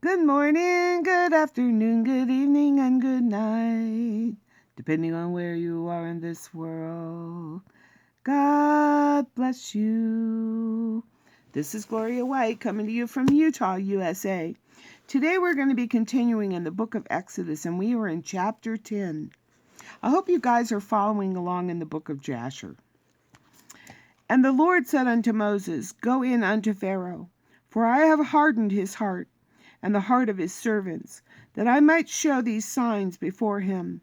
Good morning, good afternoon, good evening, and good night, depending on where you are in this world. God bless you. This is Gloria White coming to you from Utah, USA. Today we're going to be continuing in the book of Exodus, and we are in chapter 10. I hope you guys are following along in the book of Jasher. And the Lord said unto Moses, Go in unto Pharaoh, for I have hardened his heart and the heart of his servants, that I might show these signs before him,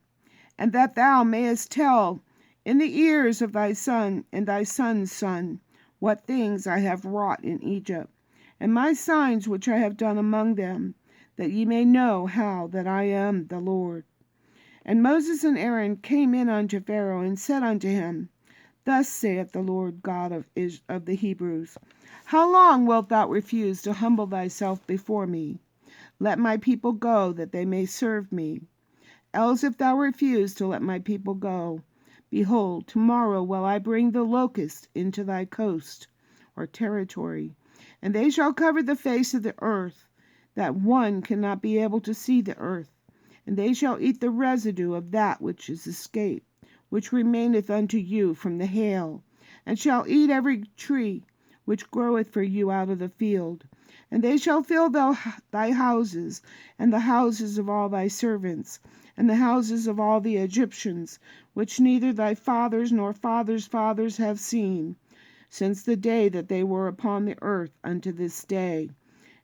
and that thou mayest tell in the ears of thy son and thy son's son what things I have wrought in Egypt, and my signs which I have done among them, that ye may know how that I am the Lord. And Moses and Aaron came in unto Pharaoh, and said unto him, Thus saith the Lord God of the Hebrews, How long wilt thou refuse to humble thyself before me? Let my people go, that they may serve me. Else if thou refuse to let my people go, behold, tomorrow will I bring the locust into thy coast, or territory, and they shall cover the face of the earth, that one cannot be able to see the earth. And they shall eat the residue of that which is escaped, which remaineth unto you from the hail, and shall eat every tree which groweth for you out of the field. And they shall fill thy houses, and the houses of all thy servants, and the houses of all the Egyptians, which neither thy fathers nor fathers' fathers have seen, since the day that they were upon the earth unto this day.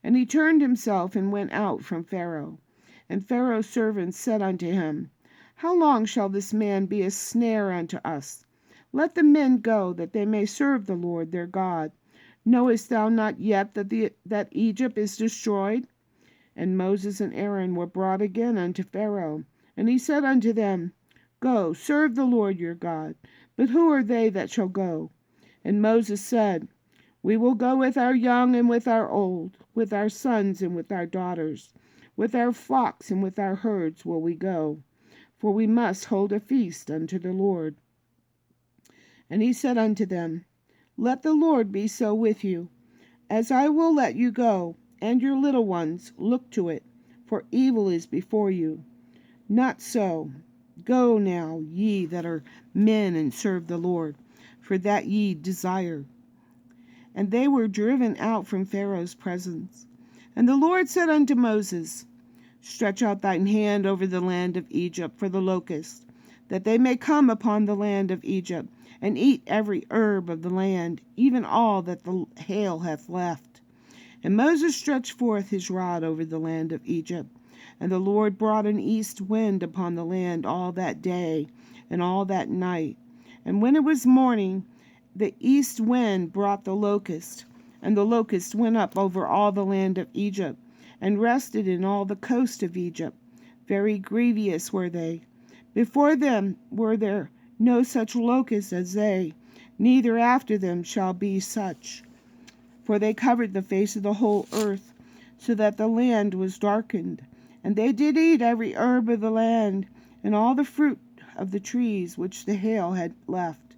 And he turned himself and went out from Pharaoh. And Pharaoh's servants said unto him, How long shall this man be a snare unto us? Let the men go, that they may serve the Lord their God. Knowest thou not yet that Egypt is destroyed? And Moses and Aaron were brought again unto Pharaoh. And he said unto them, Go, serve the Lord your God. But who are they that shall go? And Moses said, We will go with our young and with our old, with our sons and with our daughters, with our flocks and with our herds will we go, for we must hold a feast unto the Lord. And he said unto them, Let the Lord be so with you, as I will let you go, and your little ones, look to it, for evil is before you. Not so. Go now, ye that are men, and serve the Lord, for that ye desire. And they were driven out from Pharaoh's presence. And the Lord said unto Moses, Stretch out thine hand over the land of Egypt for the locusts, that they may come upon the land of Egypt, and eat every herb of the land, even all that the hail hath left. And Moses stretched forth his rod over the land of Egypt, and the Lord brought an east wind upon the land all that day and all that night. And when it was morning, the east wind brought the locust, and the locust went up over all the land of Egypt, and rested in all the coast of Egypt. Very grievous were they. Before them were there no such locusts as they, neither after them shall be such. For they covered the face of the whole earth, so that the land was darkened. And they did eat every herb of the land, and all the fruit of the trees which the hail had left.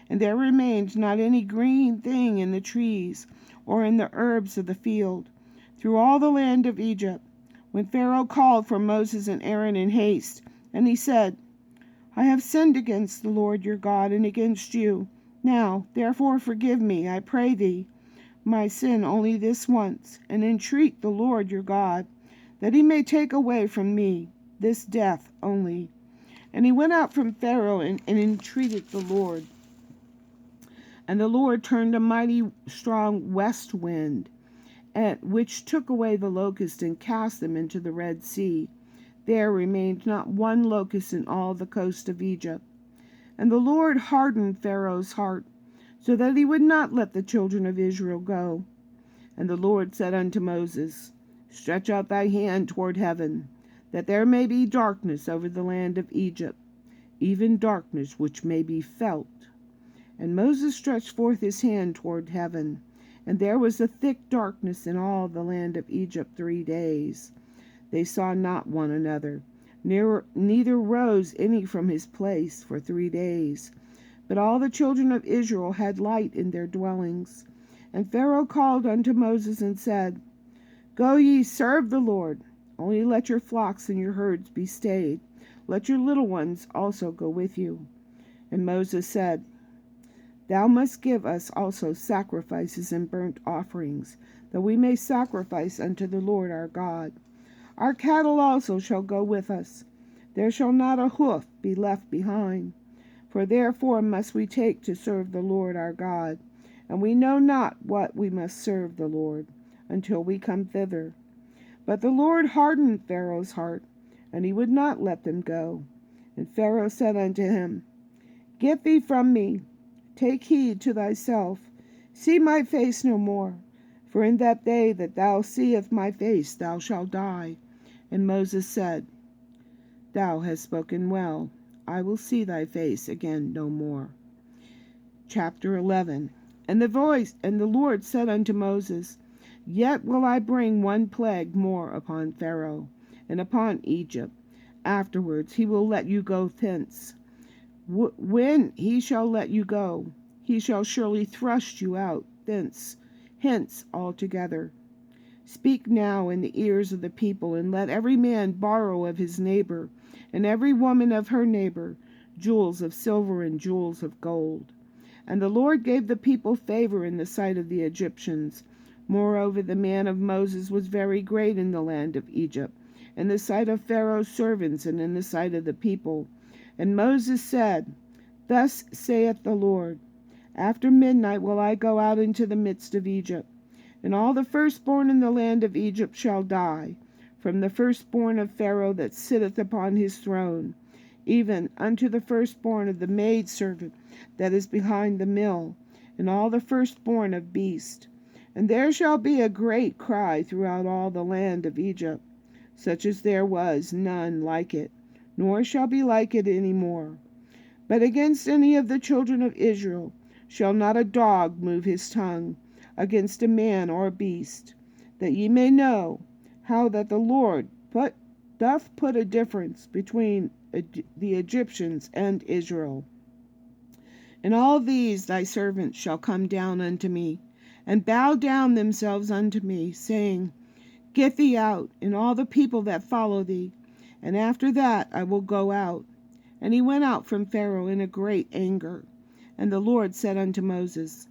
And there remained not any green thing in the trees, or in the herbs of the field, through all the land of Egypt. When Pharaoh called for Moses and Aaron in haste, and he said, I have sinned against the Lord your God, and against you. Now, therefore, forgive me, I pray thee, my sin only this once, and entreat the Lord your God, that he may take away from me this death only. And he went out from Pharaoh and entreated the Lord. And the Lord turned a mighty strong west wind, which took away the locusts and cast them into the Red Sea. There remained not one locust in all the coast of Egypt. And the Lord hardened Pharaoh's heart, so that he would not let the children of Israel go. And the Lord said unto Moses, Stretch out thy hand toward heaven, that there may be darkness over the land of Egypt, even darkness which may be felt. And Moses stretched forth his hand toward heaven, and there was a thick darkness in all the land of Egypt 3 days. They saw not one another, neither rose any from his place for 3 days. But all the children of Israel had light in their dwellings. And Pharaoh called unto Moses and said, Go ye, serve the Lord. Only let your flocks and your herds be stayed. Let your little ones also go with you. And Moses said, Thou must give us also sacrifices and burnt offerings, that we may sacrifice unto the Lord our God. Our cattle also shall go with us. There shall not a hoof be left behind. For therefore must we take to serve the Lord our God, and we know not what we must serve the Lord, until we come thither. But the Lord hardened Pharaoh's heart, and he would not let them go. And Pharaoh said unto him, Get thee from me, take heed to thyself, see my face no more, for in that day that thou seest my face thou shalt die. And Moses said, Thou hast spoken well. I will see thy face again no more. Chapter 11. And the Lord said unto Moses, Yet will I bring one plague more upon Pharaoh, and upon Egypt. Afterwards he will let you go thence. When he shall let you go, he shall surely thrust you out hence altogether. Speak now in the ears of the people, and let every man borrow of his neighbor, and every woman of her neighbor, jewels of silver and jewels of gold. And the Lord gave the people favor in the sight of the Egyptians. Moreover, the man of Moses was very great in the land of Egypt, in the sight of Pharaoh's servants, and in the sight of the people. And Moses said, Thus saith the Lord, After midnight will I go out into the midst of Egypt, and all the firstborn in the land of Egypt shall die, from the firstborn of Pharaoh that sitteth upon his throne, even unto the firstborn of the maidservant that is behind the mill, and all the firstborn of beast. And there shall be a great cry throughout all the land of Egypt, such as there was none like it, nor shall be like it any more. But against any of the children of Israel shall not a dog move his tongue against a man or a beast, that ye may know how that the Lord doth put a difference between the Egyptians and Israel. And all these thy servants shall come down unto me, and bow down themselves unto me, saying, Get thee out, and all the people that follow thee, and after that I will go out. And he went out from Pharaoh in a great anger. And the Lord said unto Moses,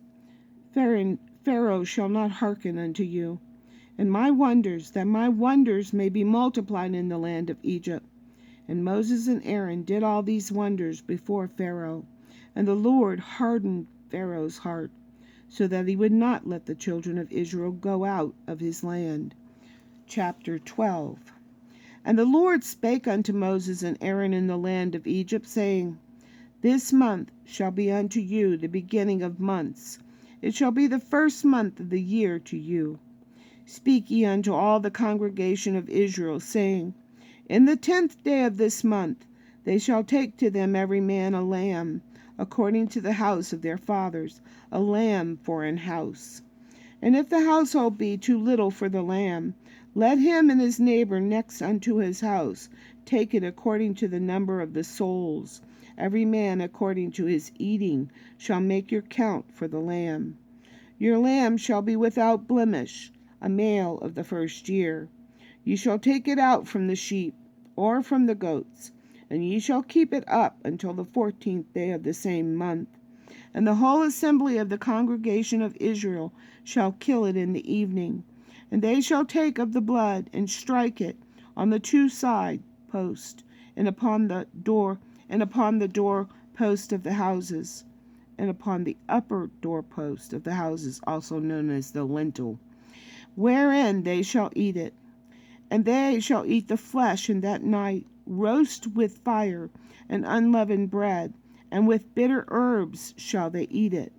Pharaoh shall not hearken unto you, and that my wonders may be multiplied in the land of Egypt. And Moses and Aaron did all these wonders before Pharaoh, and the Lord hardened Pharaoh's heart, so that he would not let the children of Israel go out of his land. Chapter 12. And the Lord spake unto Moses and Aaron in the land of Egypt, saying, This month shall be unto you the beginning of months. It shall be the first month of the year to you. Speak ye unto all the congregation of Israel, saying, In the 10th day of this month they shall take to them every man a lamb, according to the house of their fathers, a lamb for an house. And if the household be too little for the lamb, let him and his neighbor next unto his house take it according to the number of the souls. Every man according to his eating shall make your count for the lamb. Your lamb shall be without blemish, a male of the first year. Ye shall take it out from the sheep, or from the goats, and ye shall keep it up until the 14th day of the same month. And the whole assembly of the congregation of Israel shall kill it in the evening. And they shall take of the blood, and strike it on the two side posts, and upon the door post of the houses, and upon the upper doorpost of the houses, also known as the lintel, wherein they shall eat it. And they shall eat the flesh in that night, roast with fire, and unleavened bread, and with bitter herbs shall they eat it.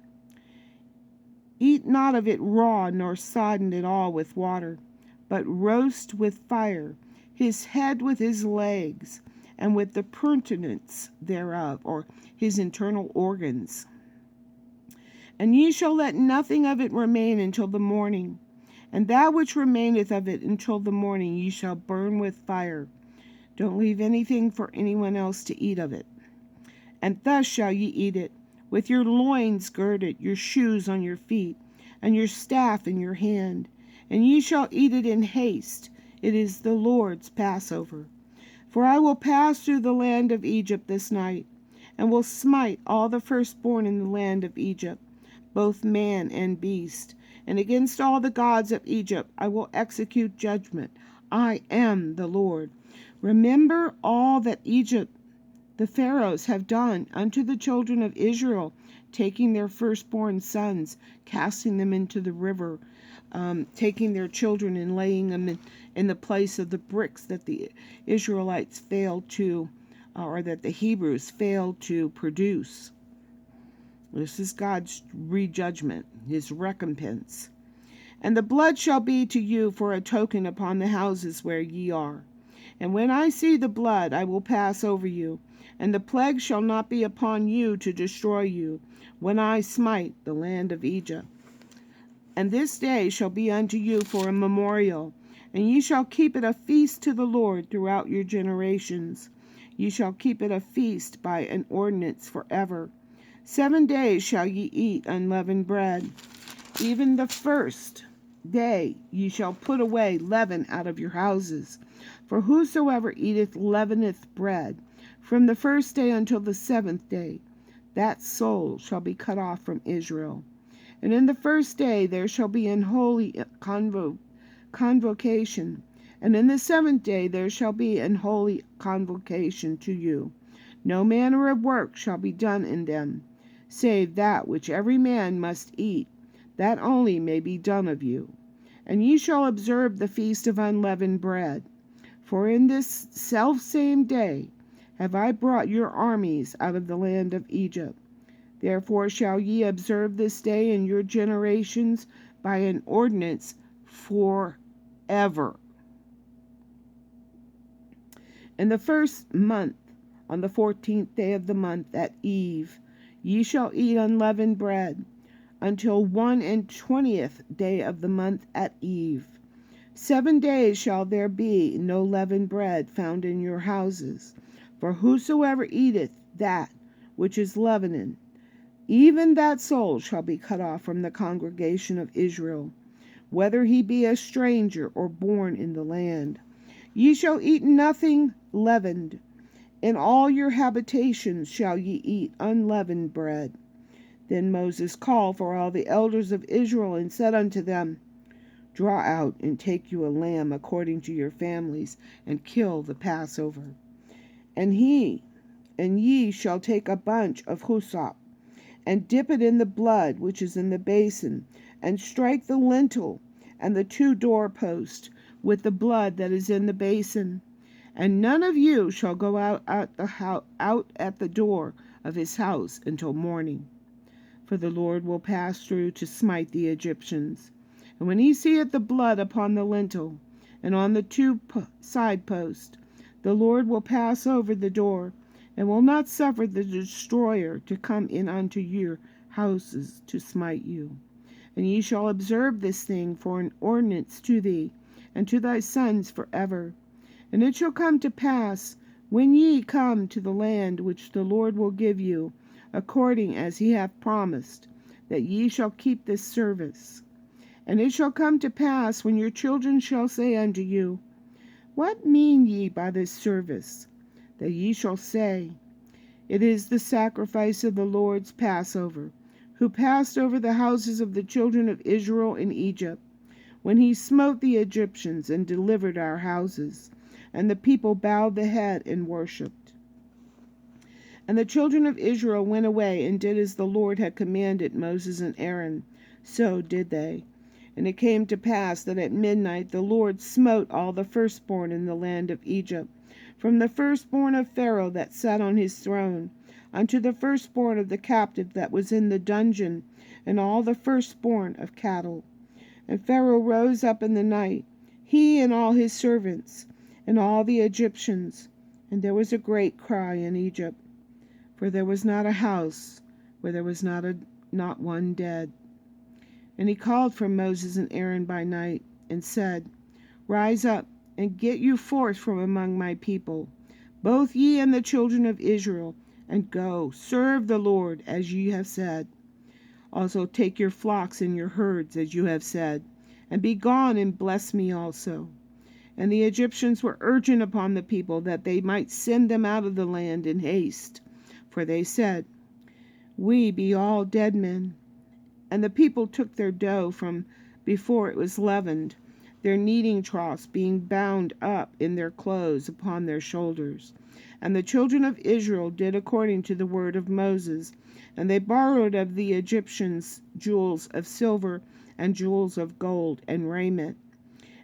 Eat not of it raw, nor sodden at all with water, but roast with fire, his head with his legs, and with the purtenance thereof, or his internal organs. And ye shall let nothing of it remain until the morning, and that which remaineth of it until the morning ye shall burn with fire. Don't leave anything for anyone else to eat of it. And thus shall ye eat it, with your loins girded, your shoes on your feet, and your staff in your hand. and ye shall eat it in haste. It is the Lord's Passover. For I will pass through the land of Egypt this night, and will smite all the firstborn in the land of Egypt, both man and beast. And against all the gods of Egypt I will execute judgment. I am the Lord. Remember all that Egypt, the Pharaohs, have done unto the children of Israel, taking their firstborn sons, casting them into the river, taking their children and laying them in the place of the bricks that the Israelites failed to, or that the Hebrews failed to produce. This is God's rejudgment, his recompense. And the blood shall be to you for a token upon the houses where ye are. And when I see the blood, I will pass over you, and the plague shall not be upon you to destroy you, when I smite the land of Egypt. And this day shall be unto you for a memorial, and ye shall keep it a feast to the Lord throughout your generations. Ye shall keep it a feast by an ordinance forever. 7 days shall ye eat unleavened bread. Even the first day ye shall put away leaven out of your houses. For whosoever eateth leaveneth bread, from the first day until the 7th day, that soul shall be cut off from Israel. And in the first day there shall be an holy convocation, and in the 7th day there shall be an holy convocation to you. No manner of work shall be done in them, save that which every man must eat, that only may be done of you. And ye shall observe the feast of unleavened bread. For in this selfsame day have I brought your armies out of the land of Egypt. Therefore shall ye observe this day in your generations by an ordinance forever. In the first month, on the 14th day of the month at eve, ye shall eat unleavened bread, until 21st day of the month at eve. 7 days shall there be no leavened bread found in your houses. For whosoever eateth that which is leavened, even that soul shall be cut off from the congregation of Israel, whether he be a stranger or born in the land. Ye shall eat nothing leavened. In all your habitations shall ye eat unleavened bread. Then Moses called for all the elders of Israel, and said unto them, Draw out and take you a lamb according to your families, and kill the Passover. And ye shall take a bunch of hyssop, and dip it in the blood which is in the basin, and strike the lintel and the 2 doorposts with the blood that is in the basin. And none of you shall go out at the door of his house until morning. For the Lord will pass through to smite the Egyptians. And when he seeth the blood upon the lintel and on the 2 side posts, the Lord will pass over the door, and will not suffer the destroyer to come in unto your houses to smite you. And ye shall observe this thing for an ordinance to thee and to thy sons forever. And it shall come to pass, when ye come to the land which the Lord will give you, according as he hath promised, that ye shall keep this service. And it shall come to pass, when your children shall say unto you, What mean ye by this service? That ye shall say, It is the sacrifice of the Lord's Passover, who passed over the houses of the children of Israel in Egypt, when he smote the Egyptians and delivered our houses. And the people bowed the head and worshipped. And the children of Israel went away and did as the Lord had commanded Moses and Aaron. So did they. And it came to pass that at midnight the Lord smote all the firstborn in the land of Egypt, from the firstborn of Pharaoh that sat on his throne, unto the firstborn of the captive that was in the dungeon, and all the firstborn of cattle. And Pharaoh rose up in the night, he and all his servants, and all the Egyptians. And there was a great cry in Egypt, for there was not a house where there was not one dead. And he called for Moses and Aaron by night, and said, Rise up, and get you forth from among my people, both ye and the children of Israel, and go, serve the Lord, as ye have said. Also take your flocks and your herds, as you have said, and be gone and bless me also. And the Egyptians were urgent upon the people that they might send them out of the land in haste. For they said, We be all dead men. And the people took their dough from before it was leavened, their kneading troughs being bound up in their clothes upon their shoulders. And the children of Israel did according to the word of Moses, and they borrowed of the Egyptians jewels of silver and jewels of gold and raiment.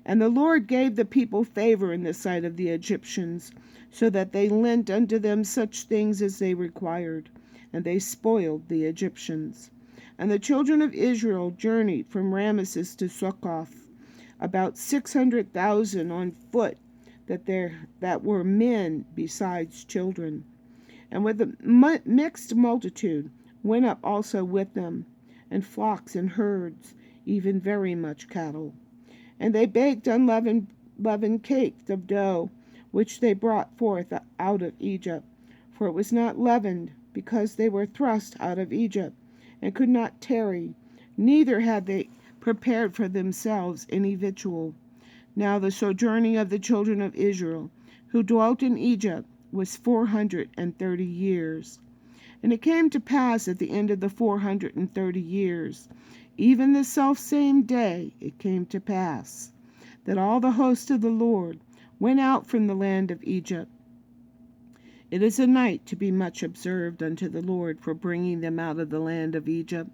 And the Lord gave the people favor in the sight of the Egyptians, so that they lent unto them such things as they required, and they spoiled the Egyptians. And the children of Israel journeyed from Ramesses to Succoth, about 600,000 on foot, that were men besides children. And with a mixed multitude went up also with them, and flocks and herds, even very much cattle. And they baked unleavened cakes of dough, which they brought forth out of Egypt. For it was not leavened, because they were thrust out of Egypt, and could not tarry, neither had they prepared for themselves any victual. Now the sojourning of the children of Israel, who dwelt in Egypt, was 430 years. And it came to pass at the end of the 430 years, even the selfsame day it came to pass, that all the host of the Lord went out from the land of Egypt. It is a night to be much observed unto the Lord for bringing them out of the land of Egypt.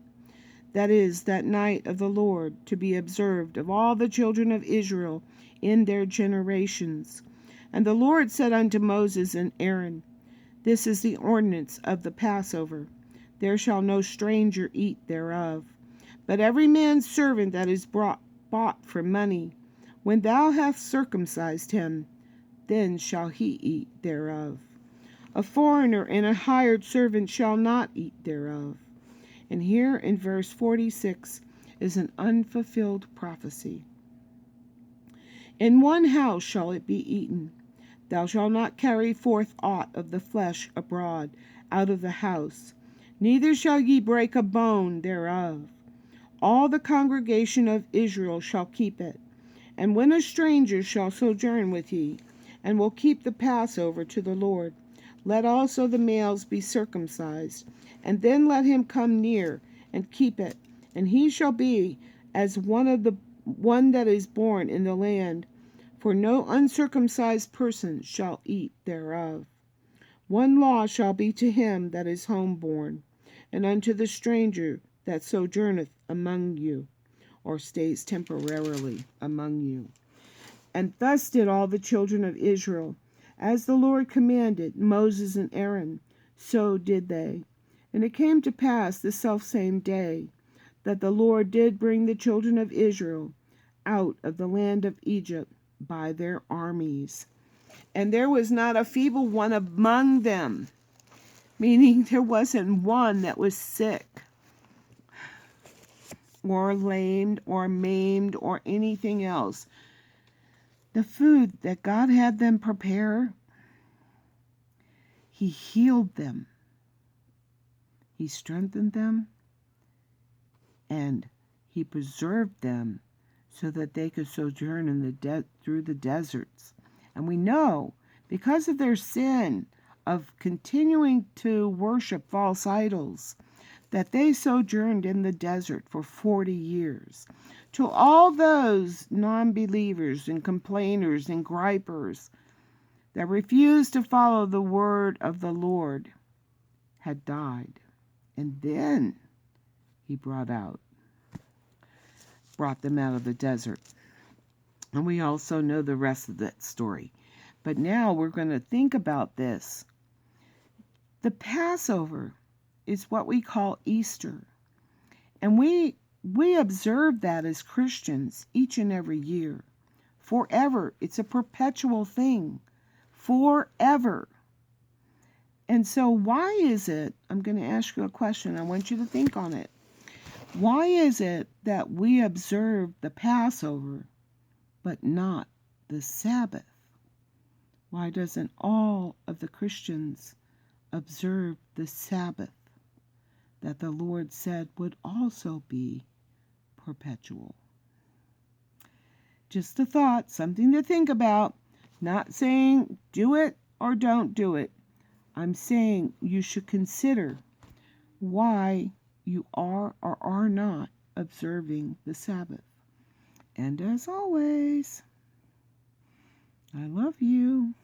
That is, that night of the Lord to be observed of all the children of Israel in their generations. And the Lord said unto Moses and Aaron, This is the ordinance of the Passover. There shall no stranger eat thereof, but every man's servant that is bought for money, when thou hast circumcised him, then shall he eat thereof. A foreigner and a hired servant shall not eat thereof. And here in verse 46 is an unfulfilled prophecy. In one house shall it be eaten. Thou shalt not carry forth aught of the flesh abroad out of the house, neither shall ye break a bone thereof. All the congregation of Israel shall keep it. And when a stranger shall sojourn with ye, and will keep the Passover to the Lord, let also the males be circumcised, and then let him come near and keep it, and he shall be as one that is born in the land, for no uncircumcised person shall eat thereof. One law shall be to him that is homeborn, and unto the stranger that sojourneth among you, or stays temporarily among you. And thus did all the children of Israel, as the Lord commanded Moses and Aaron, so did they. And it came to pass the selfsame day, that the Lord did bring the children of Israel out of the land of Egypt by their armies. And there was not a feeble one among them, meaning there wasn't one that was sick, or lamed, or maimed, or anything else. The food that God had them prepare, He healed them. He strengthened them, and He preserved them so that they could sojourn in through the deserts. And we know, because of their sin of continuing to worship false idols, that they sojourned in the desert for 40 years. To all those non-believers and complainers and gripers that refused to follow the word of the Lord had died. And then He brought them out of the desert. And we also know the rest of that story. But now we're going to think about this. The Passover is what we call Easter. And we observe that as Christians each and every year. Forever. It's a perpetual thing. Forever. And so why is it, I'm going to ask you a question. I want you to think on it. Why is it that we observe the Passover but not the Sabbath? Why doesn't all of the Christians observe the Sabbath that the Lord said would also be perpetual? Just a thought, something to think about. Not saying do it or don't do it. I'm saying you should consider why you are or are not observing the Sabbath. And as always, I love you.